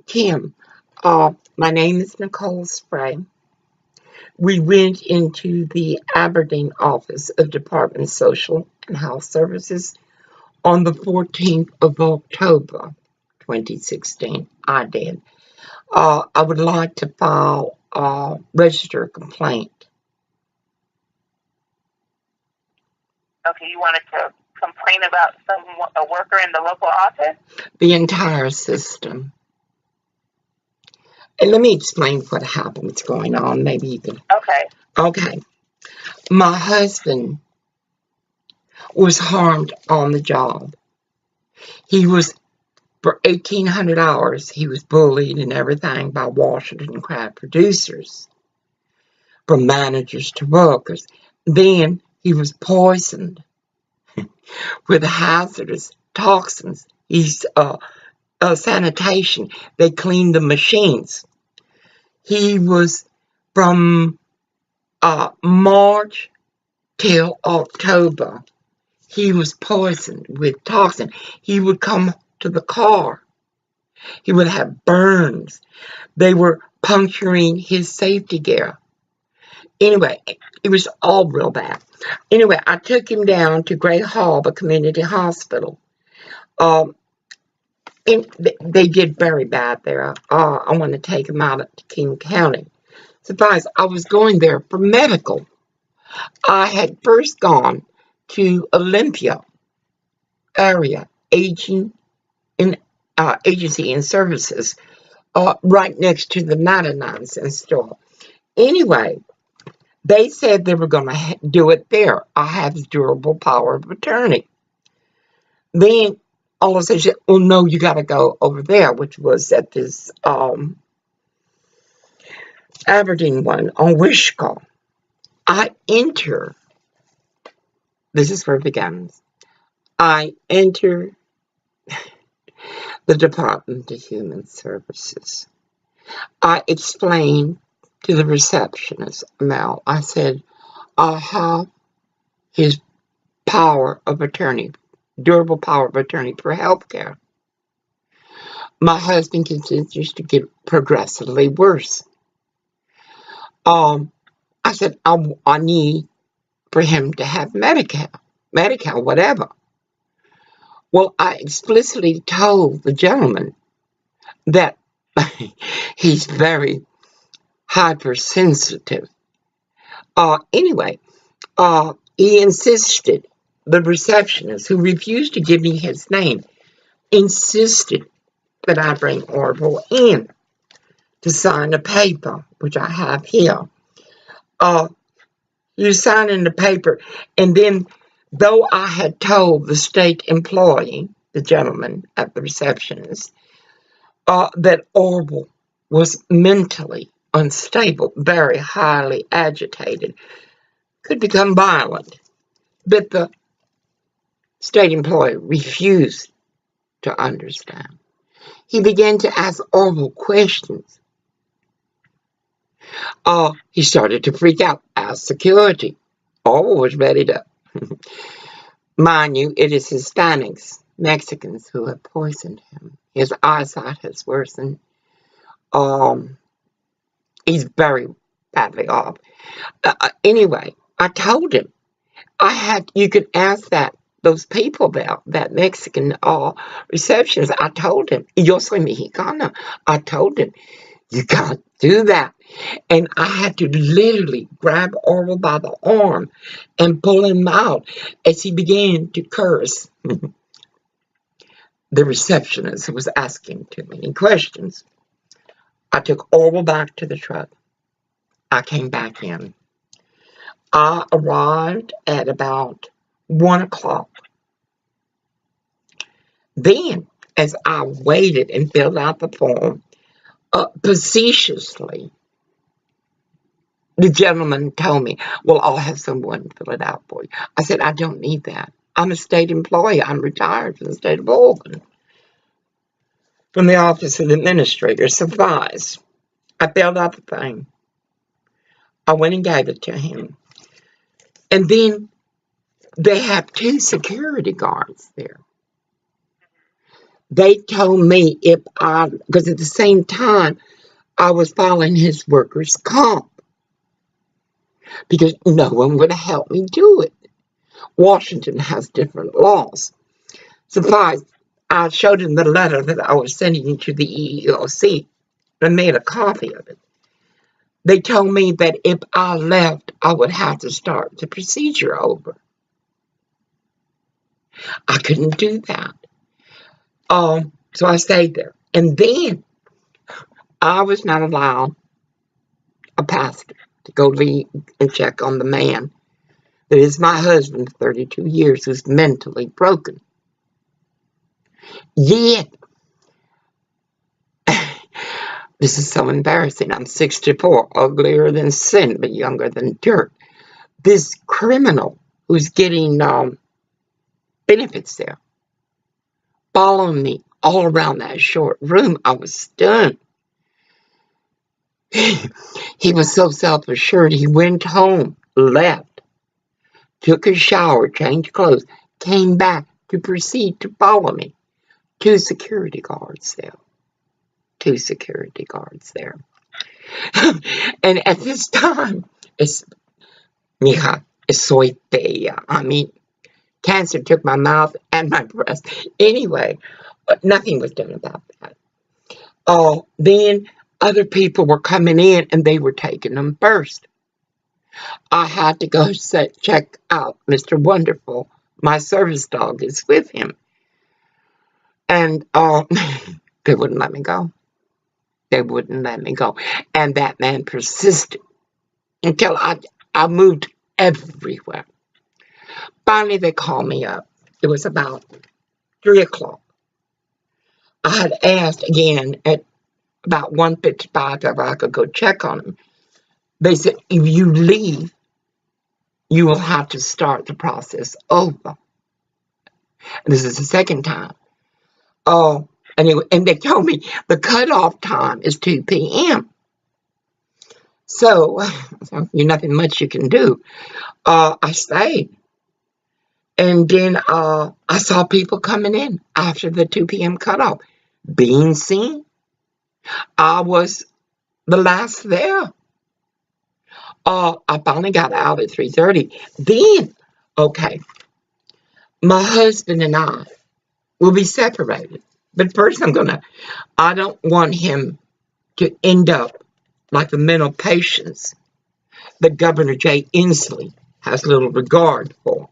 Kim, my name is Nicole Spray. We went into the Aberdeen office of Department of Social and Health Services on the 14th of October, 2016. I did. I would like to file, register a complaint. Okay, you wanted to complain about a worker in the local office? The entire system. And let me explain what happened, what's going on. Maybe you can. Okay. Okay. My husband was harmed on the job. He was, for 1,800 hours, he was bullied and everything by Washington crab producers, from managers to workers. Then he was poisoned with hazardous toxins. He's sanitation. They cleaned the machines. He was from March till October. He was poisoned with toxin. He would come to the car. He would have burns. They were puncturing his safety gear. Anyway, it was all real bad. Anyway, I took him down to Great Harbor Community Hospital. Um, and they did very bad there. I want to take him out to King County. Surprise, I was going there for medical. I had first gone to Olympia area, aging in agency and services, right next to the 99-cent store. Anyway, they said they were going to do it there. I have durable power of attorney. Then all of a sudden, she said, "Oh no, you got to go over there," which was at this Aberdeen one on Wishkall. I enter. This is where it begins. I enter the Department of Human Services. I explained to the receptionist, Mel, I said, I have his power of attorney, durable power of attorney for health care. My husband continues to get progressively worse. I said, I need for him to have Medi-Cal, whatever. Well, I explicitly told the gentleman that he's very hypersensitive. Anyway, he insisted, the receptionist, who refused to give me his name, insisted that I bring Orville in to sign a paper, which I have here. You sign in the paper, and then, though I had told the state employee, the gentleman at the receptionist, that Orville was mentally unstable, very highly agitated, could become violent, but the state employee refused to understand. He began to ask Orville questions. He started to freak out, asked security. Orville was ready to. Mind you, it is Hispanics, Mexicans, who have poisoned him. His eyesight has worsened. He's very badly off. Anyway, I told him you could ask those people about that Mexican receptionist. I told him, yo soy mexicana. I told him, you can't do that. And I had to literally grab Orville by the arm and pull him out as he began to curse the receptionist who was asking too many questions. I took Orville back to the truck. I came back in. I arrived at about 1 o'clock. Then, as I waited and filled out the form, facetiously, the gentleman told me, well, I'll have someone fill it out for you. I said, I don't need that. I'm a state employee. I'm retired from the state of Oregon, from the office of the administrator. Suffice. I filled out the thing. I went and gave it to him. And then they have 2 security guards there. They told me because at the same time, I was filing his workers' comp, because no one would help me do it. Washington has different laws. Suffice, I showed him the letter that I was sending to the EEOC and made a copy of it. They told me that if I left, I would have to start the procedure over. I couldn't do that. So I stayed there. And then I was not allowed a pastor to go lead and check on the man that is my husband for 32 years, who's mentally broken. Yet, this is so embarrassing. I'm 64, uglier than sin, but younger than dirt. This criminal who's getting benefits there following me all around that short room. I was stunned. He was so self-assured. He went home, left, took a shower, changed clothes, came back to proceed to follow me. 2 security guards there. 2 security guards there. And at this time, soy fea. I mean, cancer took my mouth and my breast. Anyway, nothing was done about that. Then other people were coming in and they were taking them first. I had to go check out Mr. Wonderful. My service dog is with him. And they wouldn't let me go. They wouldn't let me go. And that man persisted until I moved everywhere. Finally, they called me up. It was about 3 o'clock. I had asked again at about 1:55 if I could go check on him. They said, if you leave, you will have to start the process over. And this is the second time. And they told me the cutoff time is 2 p.m. So, you're nothing much you can do. I stayed. And then I saw people coming in after the 2 p.m. cutoff, being seen. I was the last there. I finally got out at 3:30. Then, okay, my husband and I will be separated. But first I don't want him to end up like the mental patients that Governor Jay Inslee has little regard for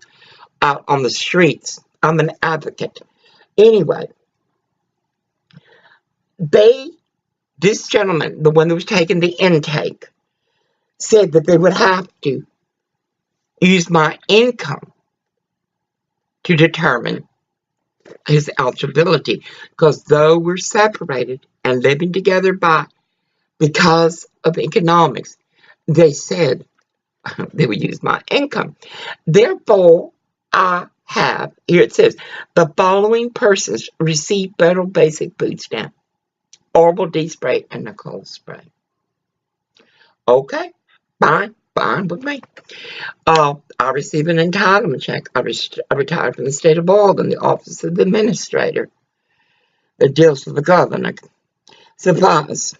out on the streets. I'm an advocate. Anyway, this gentleman, the one that was taking the intake, said that they would have to use my income to determine his eligibility, because though we're separated and living together because of economics, they said they would use my income. Therefore, I have, here it says, the following persons receive federal basic food stamp: Oral D spray and Nicole spray. Okay, fine with me. I receive an entitlement check. I retired from the state of Oregon, the office of the administrator that deals with the governor. Supplies.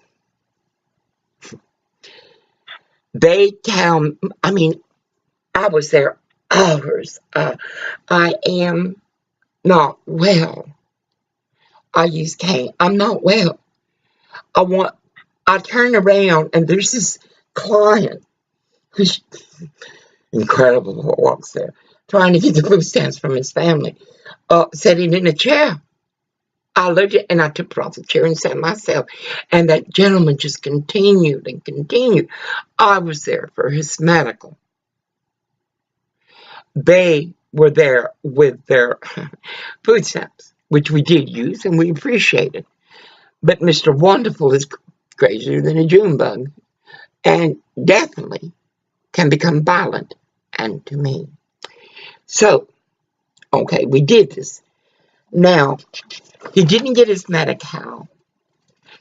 They tell, I was there hours. I am not well. I use cane. I'm not well. I turn around and there's this client who's incredible who walks there, trying to get the food stamps from his family, sitting in a chair. I looked at and I took her off the chair and sat myself. And that gentleman just continued and continued. I was there for his medical. They were there with their food stamps, which we did use and we appreciated. But Mr. Wonderful is crazier than a June bug and definitely can become violent and to me. So, okay, we did this. Now, he didn't get his Medi-Cal.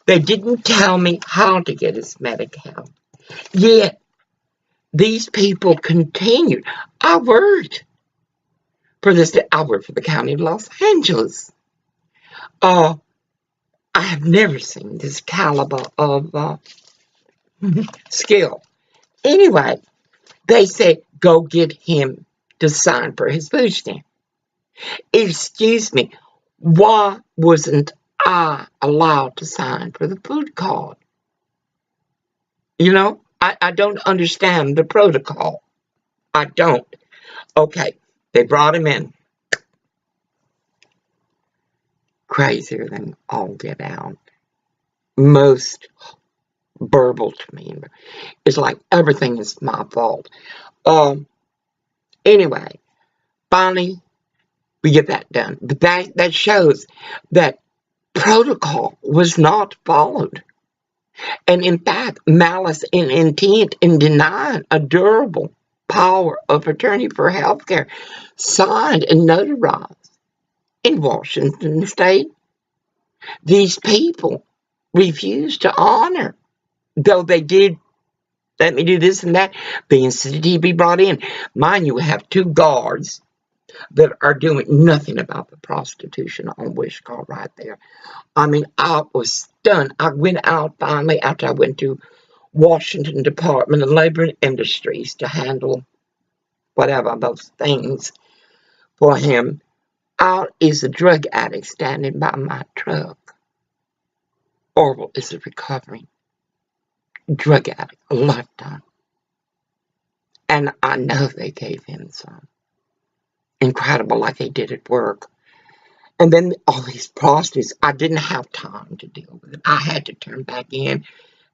They didn't tell me how to get his Medi-Cal. Yet, these people continued. I worked for the county of Los Angeles. I have never seen this caliber of skill. Anyway, they said, go get him to sign for his food stamp. Excuse me, why wasn't I allowed to sign for the food card? You know, I don't understand the protocol. I don't. Okay, they brought him in. Crazier than all get out. Most verbal to me. It's like everything is my fault. Anyway, finally, we get that done. But that shows that protocol was not followed. And in fact, malice and intent in denying a durable power of attorney for health care signed and notarized in Washington State. These people refused to honor, though they did let me do this and that. The instant he be brought in. Mind you, we have 2 guards that are doing nothing about the prostitution on Wishkar right there. I mean, I was stunned. I went out finally after I went to Washington Department of Labor and Industries to handle whatever those things for him. Out is a drug addict standing by my truck. Orville is a recovering drug addict, a lifetime. And I know they gave him some. Incredible, like they did at work. And then all these prostitutes, I didn't have time to deal with it. I had to turn back in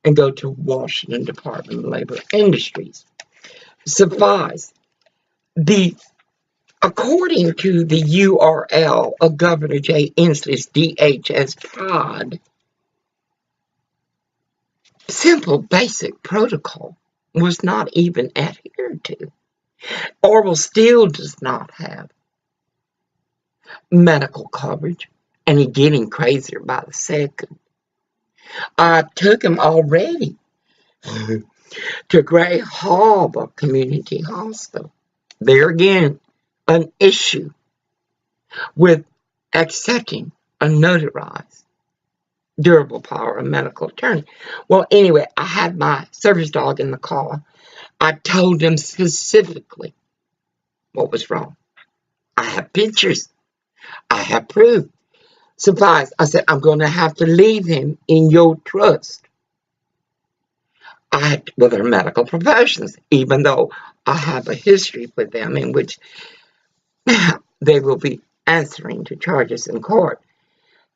and go to Washington Department of Labor Industries. Suffice, according to the URL of Governor Jay Inslee's DHS pod, simple basic protocol was not even adhered to. Orville still does not have medical coverage, and he's getting crazier by the second. I took him already to Gray Harbor Community Hospital. There again, an issue with accepting a notarized durable power of medical attorney. Well, anyway, I had my service dog in the car. I told him specifically what was wrong. I have pictures. I have proof. Suffice, I said, I'm going to have to leave him in your trust. With their medical professions, even though I have a history with them in which they will be answering to charges in court.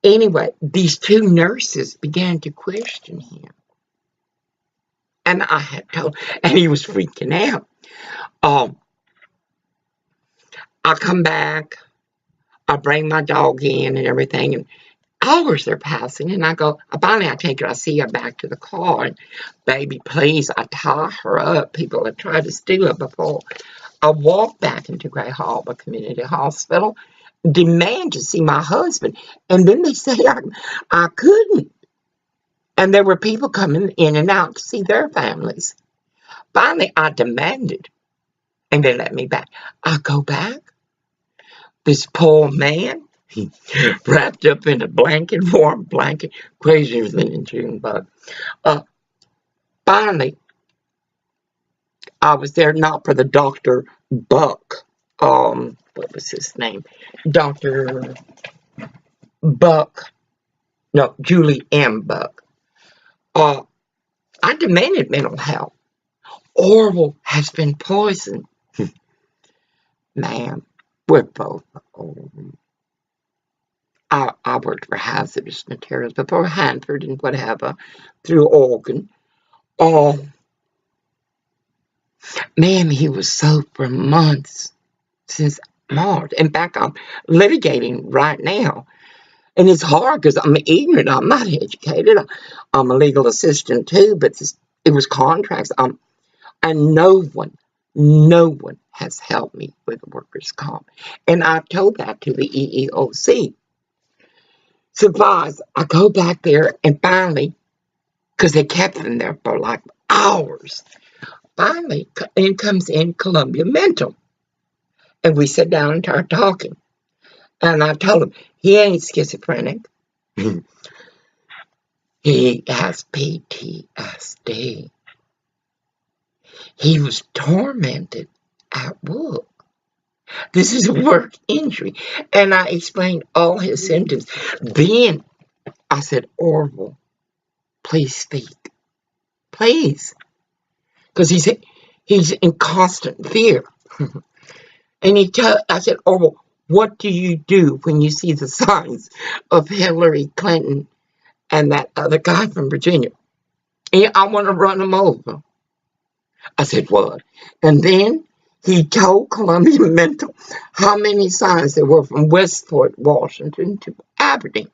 Anyway, these 2 nurses began to question him. And I had told, and he was freaking out. I come back, I bring my dog in and everything, and hours are passing, and I take her, I see her back to the car, and baby, please, I tie her up. People have tried to steal her before. I walk back into Gray Harbor Community Hospital, demand to see my husband, and then they say I couldn't. And there were people coming in and out to see their families. Finally, I demanded, and they let me back. I go back. This poor man, wrapped up in a blanket, warm blanket, crazier than a June bug. Finally, I was there not for the Dr. Buck. What was his name? Dr. Buck. No, Julie M. Buck. I demanded mental health. Orville has been poisoned. Ma'am, we're both old. I worked for hazardous materials before Hanford and whatever, through Oregon. Ma'am, he was soaked for months, since March. In fact, I'm litigating right now. And it's hard because I'm ignorant. I'm not educated. I'm a legal assistant too, but it was contracts. And no one has helped me with workers' comp. And I told that to the EEOC. Suffice, I go back there and finally, because they kept him there for like hours, finally in comes in Columbia Mental. And we sit down and start talking. And I told him, he ain't schizophrenic. He has PTSD. He was tormented at work. This is a work injury. And I explained all his symptoms. Then I said, Orville, please speak. Please. Because he's in constant fear. And I said, Orville, what do you do when you see the signs of Hillary Clinton and that other guy from Virginia? And I want to run them over. I said, what? And then he told Columbia Mental how many signs there were from Westport, Washington to Aberdeen.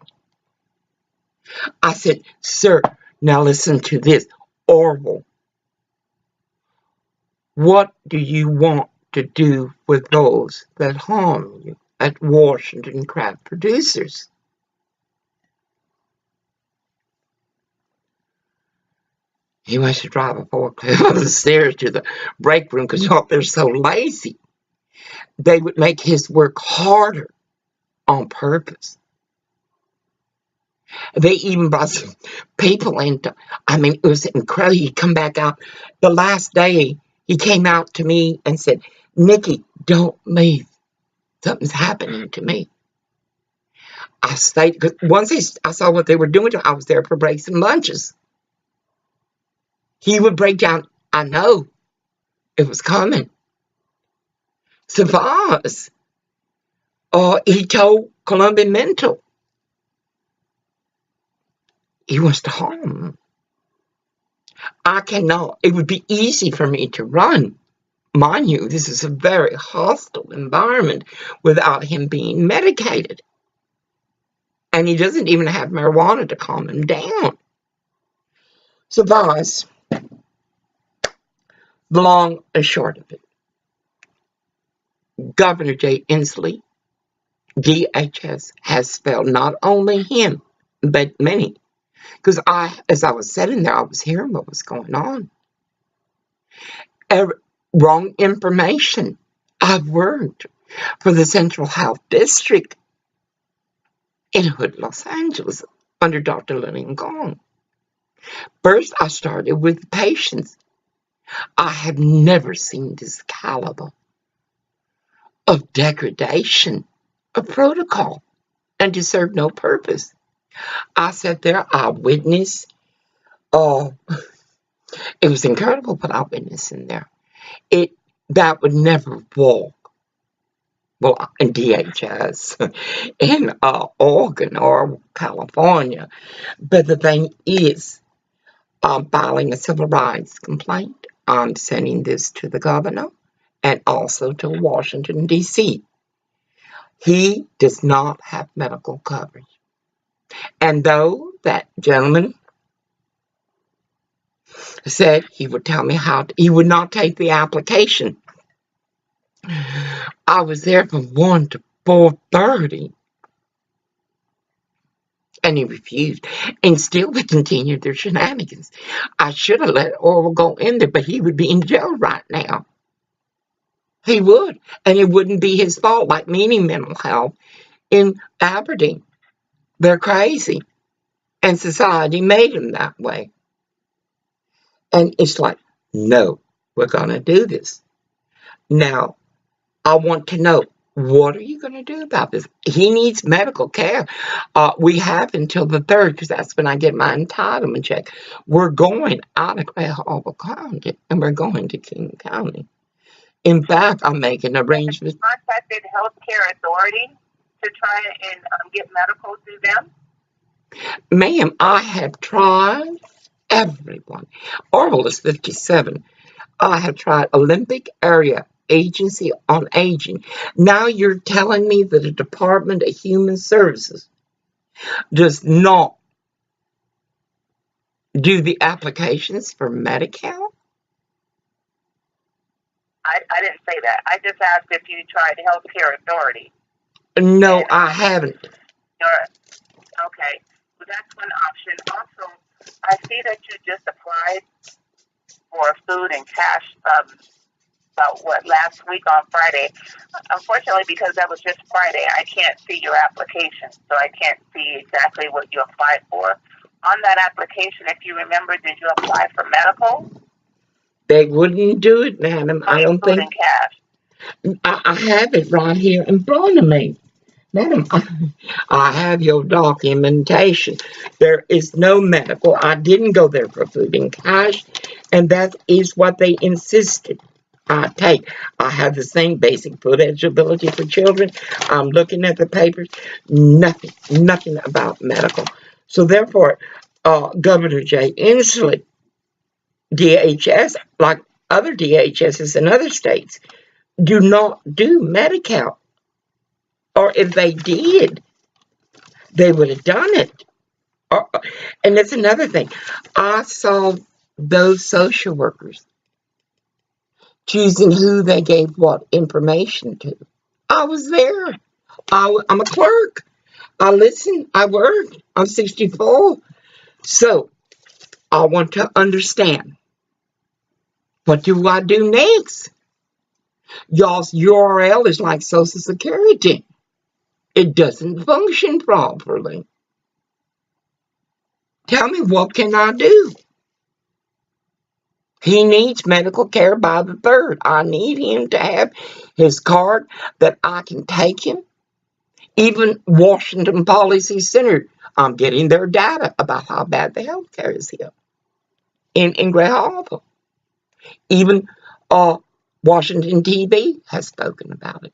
I said, sir, now listen to this. Orville, what do you want to do with those that harm you at Washington Craft Producers? He wants to drive a forklift up the stairs to the break room because they're so lazy. They would make his work harder on purpose. They even brought some people in. It was incredible. He'd come back out. The last day, he came out to me and said, Nikki, don't leave. Something's happening to me. I stayed. Once I saw what they were doing, I was there for breaks and lunches. He would break down. I know it was coming. Savas, he told Columbia Mental he wants to harm them. I cannot. It would be easy for me to run. Mind you, this is a very hostile environment without him being medicated. And he doesn't even have marijuana to calm him down. So, Voss, the long and short of it, Governor Jay Inslee, DHS, has failed not only him, but many. Because as I was sitting there, I was hearing what was going on. Wrong information. I've worked for the Central Health District in Hood, Los Angeles, under Dr. Lillian Gong. First, I started with patients. I have never seen this caliber of degradation of protocol and to serve no purpose. I sat there, I witnessed. It was incredible, but I witnessed in there. That would never walk. Well, in DHS, in Oregon or California. But the thing is, I'm filing a civil rights complaint. I'm sending this to the governor and also to Washington, D.C. He does not have medical coverage. And though that gentleman said he would tell me he would not take the application. I was there from 1 to 4:30. And he refused. And still they continued their shenanigans. I should have let Orville go in there, but he would be in jail right now. He would. And it wouldn't be his fault, like many mental health in Aberdeen. They're crazy. And society made them that way. And it's like, no, we're going to do this. Now, I want to know, what are you going to do about this? He needs medical care. We have until the 3rd, because that's when I get my entitlement check. We're going out of Cuyahoga County, and we're going to King County. In fact, I'm making arrangements. Have you contacted Healthcare Authority to try and get medical through them? Ma'am, I have tried everyone. Orville is 57. I have tried Olympic Area Agency on Aging. Now you're telling me that the Department of Human Services does not do the applications for Medi-Cal? I didn't say that. I just asked if you tried Healthcare Authority. No, I haven't. Okay. Well, that's one option. Also, I see that you just applied for food and cash about last week on Friday. Unfortunately, because that was just Friday, I can't see your application, so I can't see exactly what you applied for. On that application, if you remember, did you apply for medical? They wouldn't do it, madam. I don't Food think. and cash. I have it right here in front of me. Madam, I have your documentation. There is no medical. I didn't go there for food and cash, and that is what they insisted I take. I have the same basic food eligibility for children. I'm looking at the papers. Nothing about medical. So therefore, Governor Jay Inslee, DHS, like other DHSs in other states, do not do Medi-Cal. Or if they did, they would have done it. And that's another thing. I saw those social workers choosing who they gave what information to. I was there. I'm a clerk. I listen. I work. I'm 64. So I want to understand, what do I do next? Y'all's URL is like Social Security. It doesn't function properly. Tell me, what can I do? He needs medical care by the 3rd. I need him to have his card that I can take him. Even Washington Policy Center, I'm getting their data about how bad the health care is here in Great Harbor. Even Washington TV has spoken about it.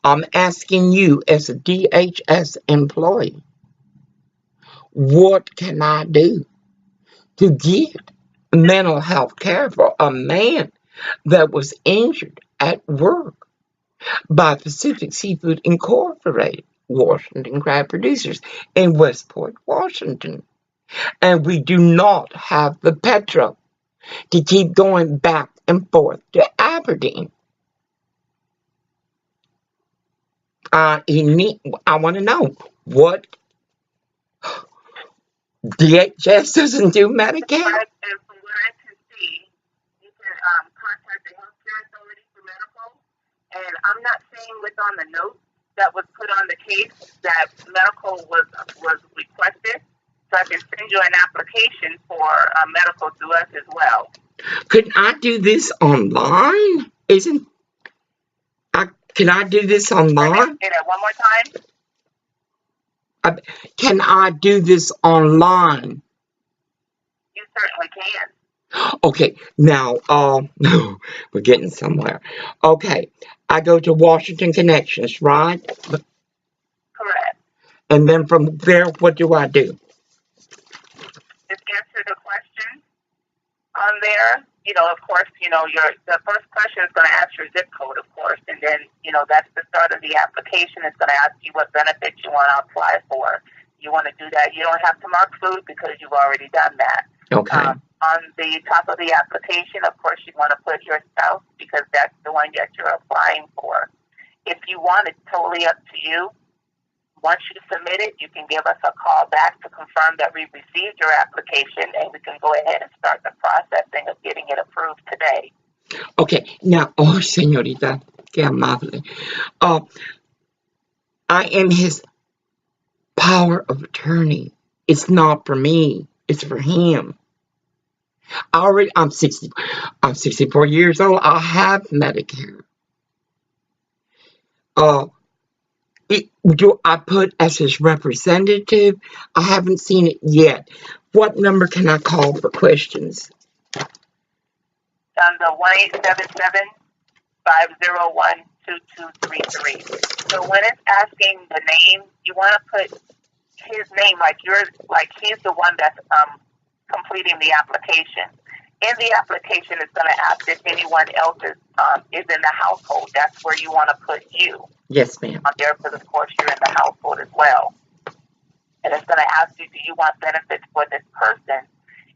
I'm asking you as a DHS employee, what can I do to get mental health care for a man that was injured at work by Pacific Seafood Incorporated, Washington crab producers in Westport, Washington. And we do not have the petrol to keep going back and forth to Aberdeen. I want to know, what DHS doesn't do Medicare? And from what I can see, you can contact the healthcare authority for medical. And I'm not saying what's on the note that was put on the case that medical was requested. So I can send you an application for medical through us as well. Could I do this online? Can I do this online? Say that one more time. Can I do this online? You certainly can. Okay, now, we're getting somewhere. Okay, I go to Washington Connections, right? Correct. And then from there, what do I do? Just answer the question on there. Of course, the first question is going to ask your zip code, of course, and then, that's the start of the application. It's going to ask you what benefits you want to apply for. You want to do that. You don't have to mark food because you've already done that. Okay. On the top of the application, of course, you want to put your spouse because that's the one that you're applying for. If you want, it's totally up to you. Once you submit it, you can give us a call back to confirm that we received your application, and we can go ahead and start the processing of getting it approved today. Okay. Now, señorita, qué amable. I am his power of attorney. It's not for me. It's for him. I'm 64 years old. I have Medicare. Do I put as his representative? I haven't seen it yet. What number can I call for questions? On the 1-877-501-2233. So when it's asking the name, you want to put his name like he's the one that's completing the application. In the application, it's going to ask if anyone else is in the household. That's where you want to put you. Yes, ma'am. On there, because of course you're in the household as well. And it's going to ask you, do you want benefits for this person?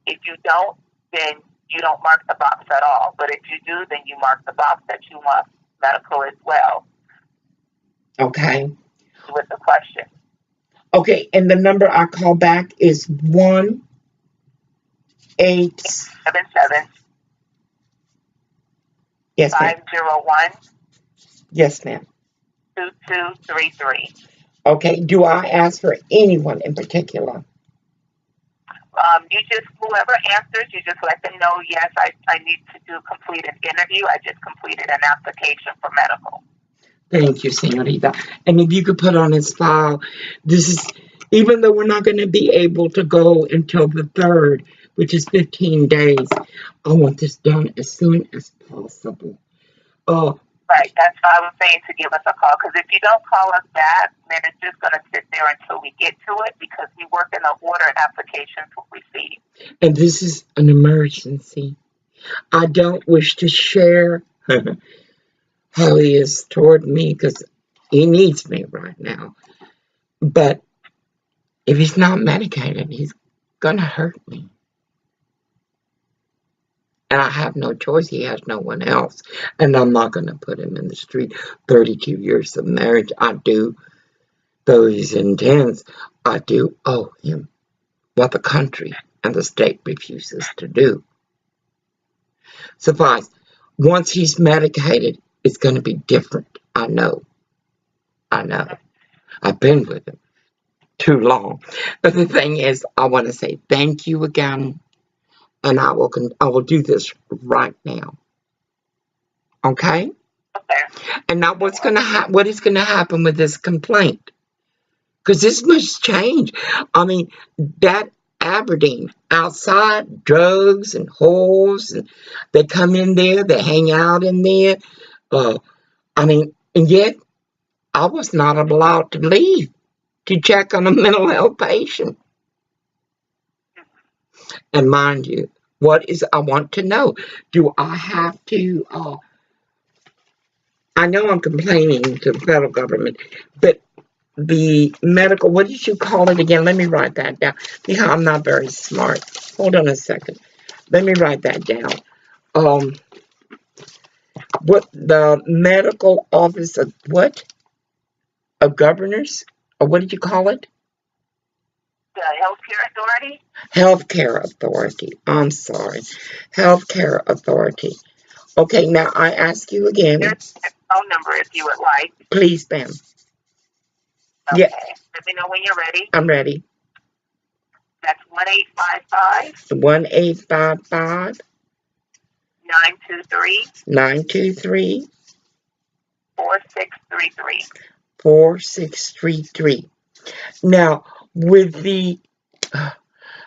If you don't, then you don't mark the box at all. But if you do, then you mark the box that you want medical as well. Okay. With the question. Okay, and the number I call back is 1-877 Yes, ma'am. 501 Yes, ma'am. 2233. Okay. Do I ask for anyone in particular? You just, whoever answers, you just let them know, yes, I need to complete an interview. I just completed an application for medical. Thank you, Senorita. And if you could put on his file, this is, even though we're not going to be able to go until the 3rd, which is 15 days, I want this done as soon as possible. Right, that's why I was saying to give us a call, because if you don't call us back, then it's just going to sit there until we get to it, because we work in the order applications we receive. And this is an emergency. I don't wish to share how he is toward me, because he needs me right now. But if he's not medicated, he's going to hurt me. And I have no choice. He has no one else. And I'm not going to put him in the street. 32 years of marriage, I do. Though he's intense, I do owe him what the country and the state refuses to do. Suffice, once he's medicated, it's going to be different. I know. I've been with him too long. But the thing is, I want to say thank you again. And I will do this right now. Okay? Okay. And now what is going to happen with this complaint? Because this must change. I mean, that Aberdeen, outside, drugs and whores, and they come in there, they hang out in there. And yet I was not allowed to leave to check on a mental health patient. And mind you, I want to know, do I have to, I know I'm complaining to the federal government, but the medical, what did you call it again? Let me write that down. Yeah, I'm not very smart. Hold on a second. Let me write that down. What the medical office of what? Of governors? Or what did you call it? The healthcare authority? Healthcare authority. I'm sorry. Healthcare authority. Okay, now I ask you again. There's a phone number if you would like. Please, ma'am. Okay. Yeah. Let me know when you're ready. I'm ready. That's 1-855. 1-855. 923. 923. 4633. 4633. Now, with the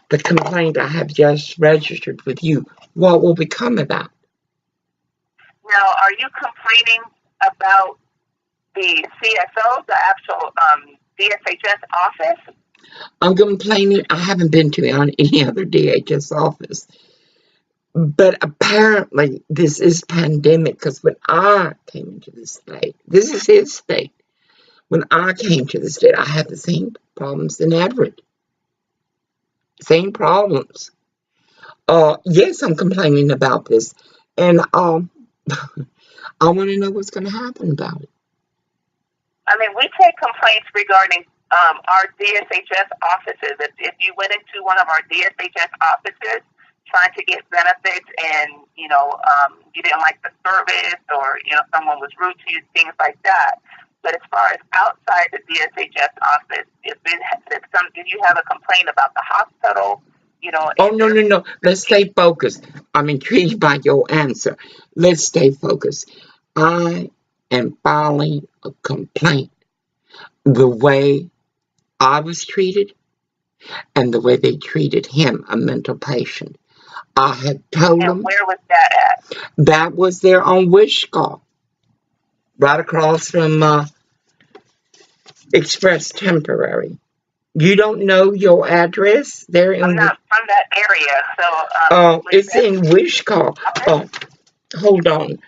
complaint I have just registered with you, what will become of that? Now, are you complaining about the CSO, the actual DSHS office? I'm complaining. I haven't been to any other DHS office. But apparently, this is pandemic, because when I came into the state, this is his state. When I came to the state, I had the same problems in Everett. Same problems. Yes, I'm complaining about this. And I want to know what's going to happen about it. I mean, we take complaints regarding our DSHS offices. If you went into one of our DSHS offices trying to get benefits and, you didn't like the service, or, someone was rude to you, things like that. But as far as outside the DSHS office, if you have a complaint about the hospital, Oh, no. Let's stay focused. I'm intrigued by your answer. Let's stay focused. I am filing a complaint the way I was treated and the way they treated him, a mental patient. I had told them. And where was that at? That was there on Wishkall, right across from Express Temporary. You don't know your address? I'm not from that area, so. It's in Wishkall. Hold on.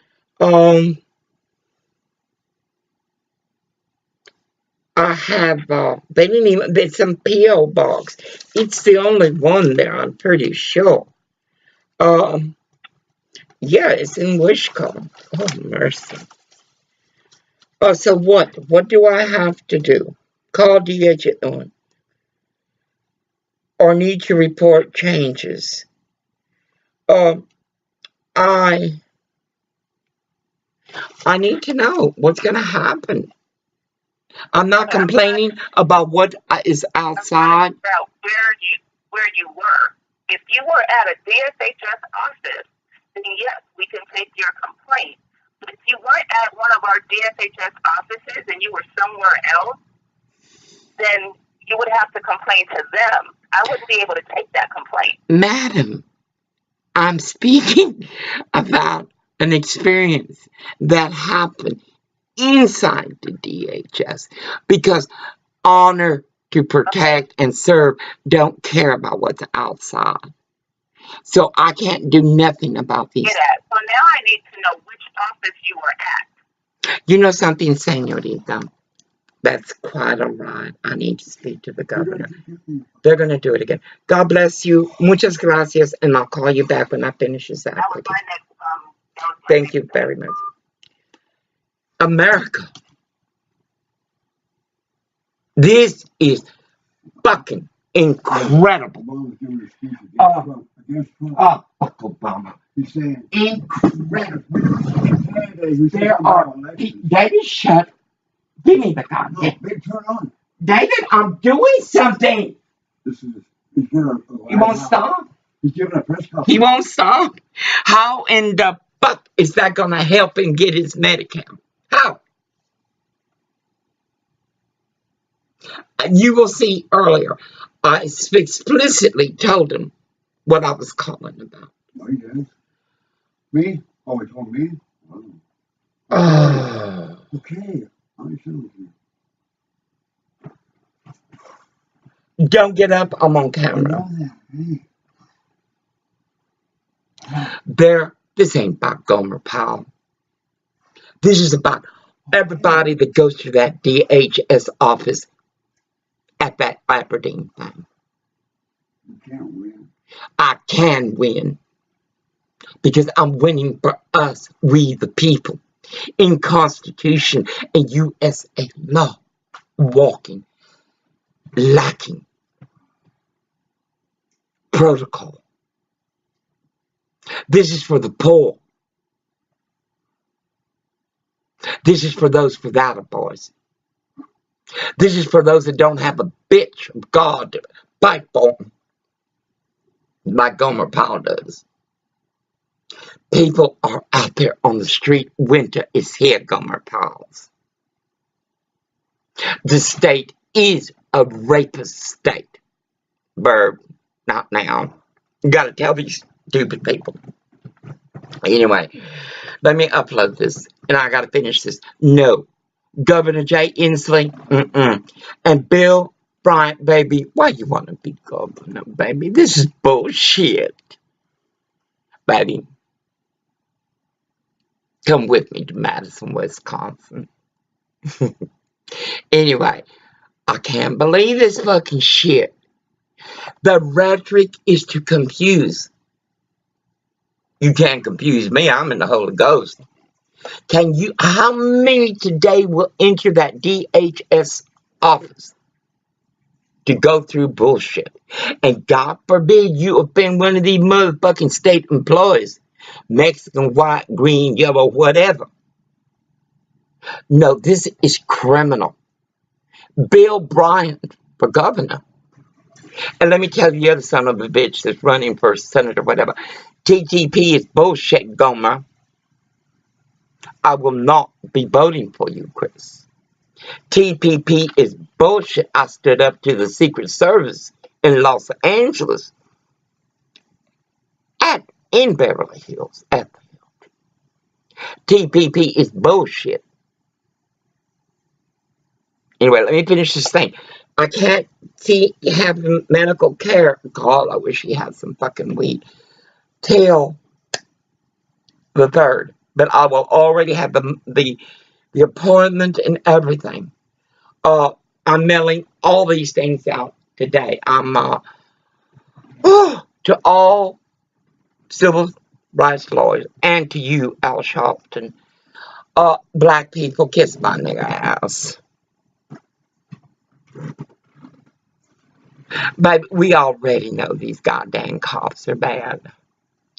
I have, they didn't even, there's some P.O. box. It's the only one there, I'm pretty sure. Yeah, it's in Wishkall. Oh, mercy. So what? What do I have to do? Call DHS or need to report changes? I I need to know what's going to happen. I'm not Okay, I'm trying complaining about what is I'm trying to outside. figure out where you were. If you were at a DSHS office, then yes, we can take your complaint. But if you weren't at one of our DSHS offices and you were somewhere else, then you would have to complain to them. I wouldn't be able to take that complaint. Madam, I'm speaking about an experience that happened inside the DHS because honor to protect and serve don't care about what's outside. So I can't do nothing about Get these. at. So now I need to know which office you were at. You know something, senorita? That's quite all right. I need to speak to the governor. They're going to do it again. God bless you. Muchas gracias. And I'll call you back when I finish this That was application. my next. That was my Thank next you very much. America. This is fucking incredible. Fuck Obama. He's saying, Incredible. David, There are. David, shut. Give me the goddamn. no, big turn on. David, I'm doing something. This is, he's giving He won't stop. He's giving a press conference. He won't stop. How in the fuck is that going to help him get his Medicare? How? You will see earlier, I explicitly told him what I was calling about. Oh, he did. Me? Oh, he told me? Oh. Oh. Okay. I share with you. Don't get up. I'm on I camera. know that. Hey. This ain't about Gomer Powell. This is about everybody that goes to that DHS office at that Aberdeen thing. You can't win. I can win because I'm winning for us, we the people, in Constitution and USA law, walking, lacking protocol. This is for the poor. This is for those without a voice. This is for those that don't have a bitch of God to fight for them, like Gomer Powell does. People are out there on the street. Winter is here, Gomer Powell's. The state is a rapist state. Verb, not noun. You gotta tell these stupid people. Anyway, let me upload this, and I gotta finish this. No. Governor Jay Inslee, and Bill Bryant, baby, why you want to be governor, baby? This is bullshit. Baby, come with me to Madison, Wisconsin. Anyway, I can't believe this fucking shit. The rhetoric is to confuse. You can't confuse me. I'm in the Holy Ghost. How many today will enter that DHS office to go through bullshit? And God forbid you offend one of these motherfucking state employees. Mexican, white, green, yellow, whatever. No, this is criminal. Bill Bryant for governor. And let me tell you the other son of a bitch that's running for senator, whatever. TTP is bullshit, Gomer. I will not be voting for you, Chris. TPP is bullshit. I stood up to the Secret Service in Los Angeles in Beverly Hills at the Hilton. TPP is bullshit. Anyway, let me finish this thing. I can't have medical care. God, I wish he had some fucking weed. Till the 3rd. But I will already have the appointment and everything. I'm mailing all these things out today. I'm to all civil rights lawyers and to you, Al Sharpton. Black people, kiss my nigga ass. But we already know these goddamn cops are bad.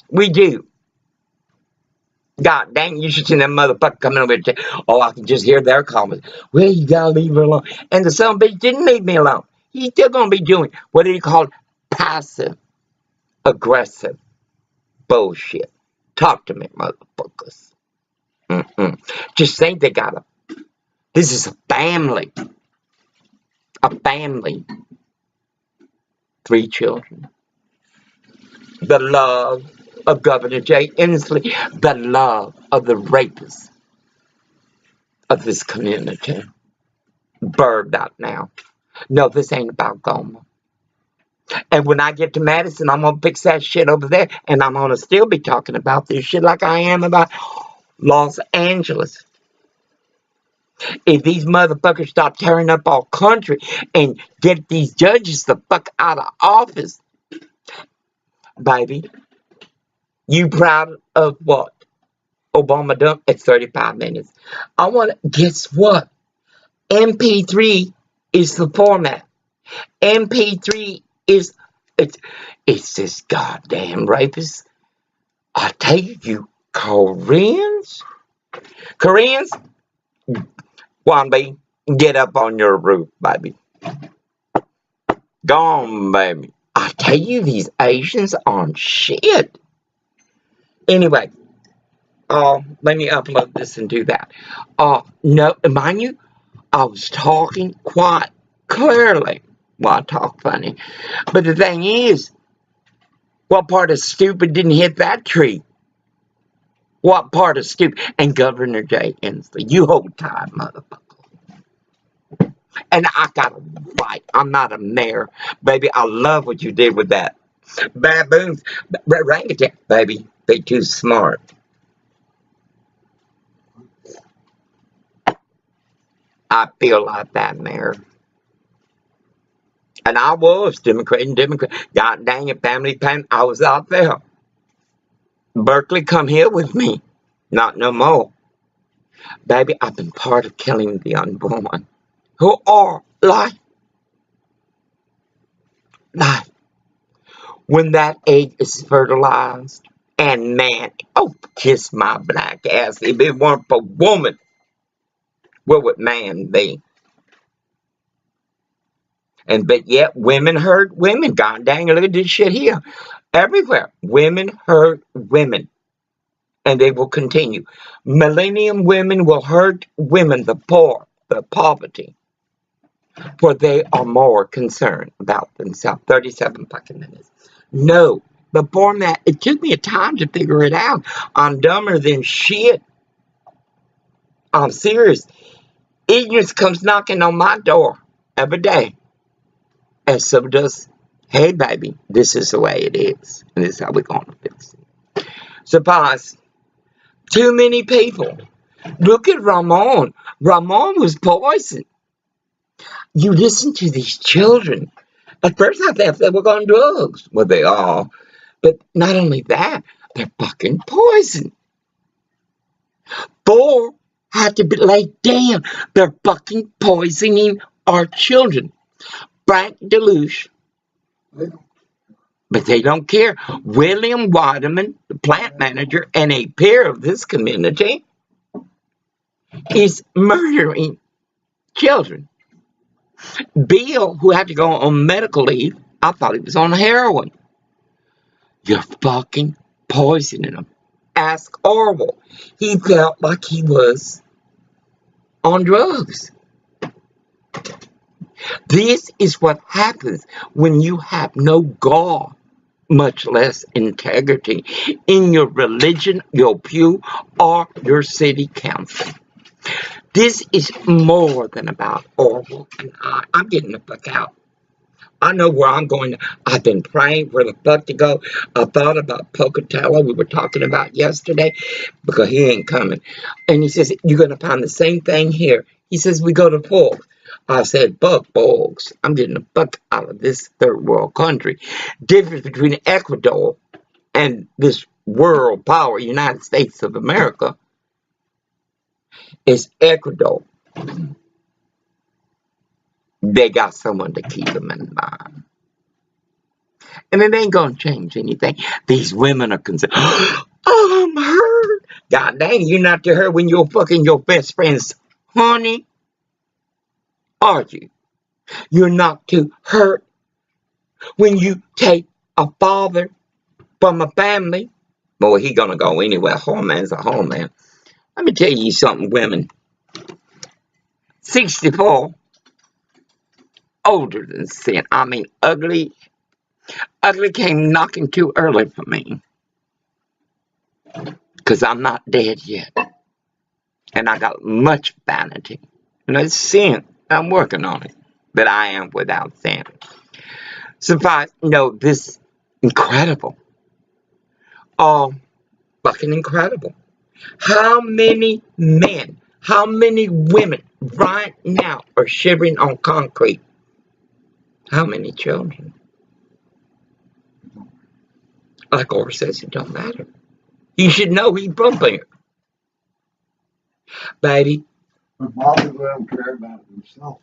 We do. God dang, you should see that motherfucker coming over here. Oh, I can just hear their comments. Well, you gotta leave her alone. And the son of a bitch didn't leave me alone. He's still gonna be doing what do you call passive aggressive bullshit. Talk to me, motherfuckers. Just think they got this is a family. A family. 3 children. The love of Governor Jay Inslee. The love of the rapists of this community. Bird out now. No, this ain't about Goma. And when I get to Madison, I'm going to fix that shit over there. And I'm going to still be talking about this shit like I am about Los Angeles. If these motherfuckers stop tearing up our country and get these judges the fuck out of office, baby, you proud of what Obama done? It's 35 minutes. I want to, guess what? MP3 is the format. MP3 is, it's this goddamn rapist. I tell you, Koreans, Wanby, get up on your roof, baby. Gone, baby. I tell you, these Asians aren't shit. Anyway, let me upload this and do that. No, mind you, I was talking quite clearly. Well, I talk funny. But the thing is, what part of stupid didn't hit that tree? What part of stupid? And Governor Jay Inslee, you hold tight, motherfucker. And I got a right. I'm not a mayor. Baby, I love what you did with that. Baboons. Orangutan. Baby, they too smart. I feel like that, mayor. And I was Democrat. God dang it, family pain. I was out there. Berkeley, come here with me. Not no more. Baby, I've been part of killing the unborn. Who are life. When that egg is fertilized, and man, oh, kiss my black ass. If it weren't for woman, what would man be? And but yet women hurt women. God dang it, look at this shit here. Everywhere. Women hurt women. And they will continue. Millennium women will hurt women, the poor, the poverty. For they are more concerned about themselves. 37 fucking minutes. No. The format, it took me a time to figure it out. I'm dumber than shit. I'm serious. Ignorance comes knocking on my door every day. And so does, hey baby, this is the way it is. And this is how we're going to fix it. Suppose too many people. Look at Ramon. Ramon was poisoned. You listen to these children. At first I thought they were on drugs. Well, they are. But not only that, they're fucking poisoned. 4 had to be laid down. They're fucking poisoning our children. Frank Deluge. But they don't care. William Waterman, the plant manager and a peer of this community, is murdering children. Bill, who had to go on medical leave, I thought he was on heroin. You're fucking poisoning him. Ask Orwell. He felt like he was on drugs. This is what happens when you have no gall, much less integrity, in your religion, your pew, or your city council. This is more than about Orwell and I. I'm getting the fuck out. I know where I'm going. I've been praying where the fuck to go. I thought about Pocatello we were talking about yesterday because he ain't coming. And he says, you're going to find the same thing here. He says, we go to Polk. I said, fuck Polks. I'm getting the fuck out of this third world country. Difference between Ecuador and this world power, United States of America, is Ecuador. They got someone to keep them in mind. And it ain't going to change anything. These women are concerned. Oh, I'm hurt. God dang, you're not to her when you're fucking your best friend's honey, are you? You're not to hurt when you take a father from a family. Boy, he gonna go anywhere. Whole man's a whole man. Let me tell you something, women. 64, older than sin. I mean, ugly. Ugly came knocking too early for me. Because I'm not dead yet. And I got much vanity. And it's sin. I'm working on it. But I am without sin. Suffice, no, this incredible. Oh, fucking incredible. How many men, how many women right now are shivering on concrete? How many children? Like Orr says, it don't matter. You should know he's from here. Baby. But Bobby don't care about himself.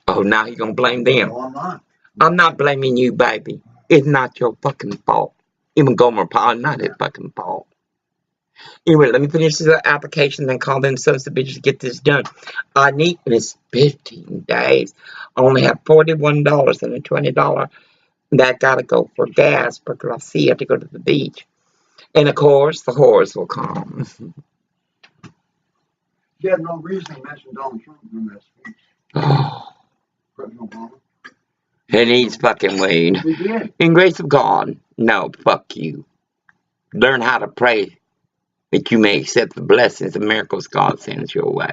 Oh, now he's going to blame them. No, I'm not. I'm not blaming you, baby. It's not your fucking fault. Even Gomer Paul, not his fucking fault. Anyway, let me finish this application, then call them sons of bitches to get this done. I need this 15 days. I only have $41 and a $20. That gotta go for gas because I see I have to go to the beach. And of course, the whores will come. She had no reason to mention Donald Trump in that speech. President Obama. He needs fucking weed. He did. In grace of God, no, fuck you. Learn how to pray that you may accept the blessings and miracles God sends your way.